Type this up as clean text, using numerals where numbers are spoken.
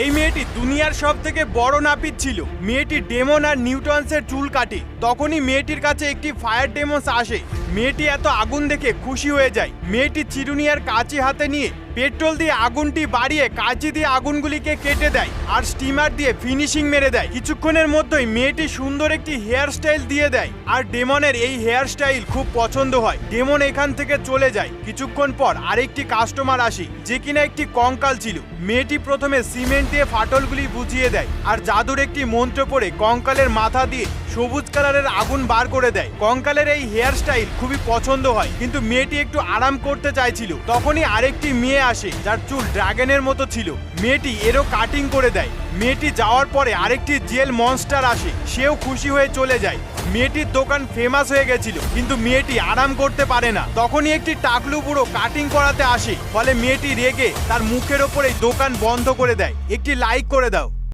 এই মেয়েটি দুনিয়ার সব থেকে বড় নাপিত ছিল। মেয়েটি ডেমন আর নিউটনসের চুল কাটে। তখনই মেয়েটির কাছে একটি ফায়ার ডেমন্স আসে। মেয়েটি এত আগুন দেখে খুশি হয়ে যায়। মেয়েটি চিরুনি আর কাঁচি হাতে নিয়ে পেট্রোল দিয়ে আগুনটি বাড়িয়ে কাঁচি দিয়ে আগুনগুলিকে কেটে দেয় আর স্টিমার দিয়ে ফিনিশিং মেরে দেয়। কিছুক্ষণের মধ্যেই মেয়েটি সুন্দর একটি হেয়ার স্টাইল দিয়ে দেয় আর ডেমনের এই হেয়ার স্টাইল খুব পছন্দ হয়। ডেমন এখান থেকে চলে যায়। কিছুক্ষণ পর আরেকটি কাস্টমার আসে যে কিনা একটি কঙ্কাল ছিল। মেয়েটি প্রথমে সিমেন্ট দিয়ে ফাটলগুলি বুঝিয়ে দেয় আর জাদুর একটি মন্ত্র পড়ে কঙ্কালের মাথা দিয়ে সবুজ কালারের আগুন বার করে দেয়। কঙ্কালের এই হেয়ার স্টাইল খুবই পছন্দ হয়, কিন্তু মেয়েটি একটু আরাম করতে চাইছিল। তখনই আরেকটি মেয়ে আসে যার চুল ড্রাগনের মতো ছিল। মেয়েটি এরও কাটিং করে দেয়। মেয়েটি যাওয়ার পরে আরেকটি জেল মনস্টার আসে, সেও খুশি হয়ে চলে যায়। মেয়েটির দোকান ফেমাস হয়ে গেছিল, কিন্তু মেয়েটি আরাম করতে পারে না। তখনই একটি টাকলু বুড়ো কাটিং করাতে আসে, ফলে মেয়েটি রেগে তার মুখের ওপরেই দোকান বন্ধ করে দেয়। একটি লাইক করে দাও।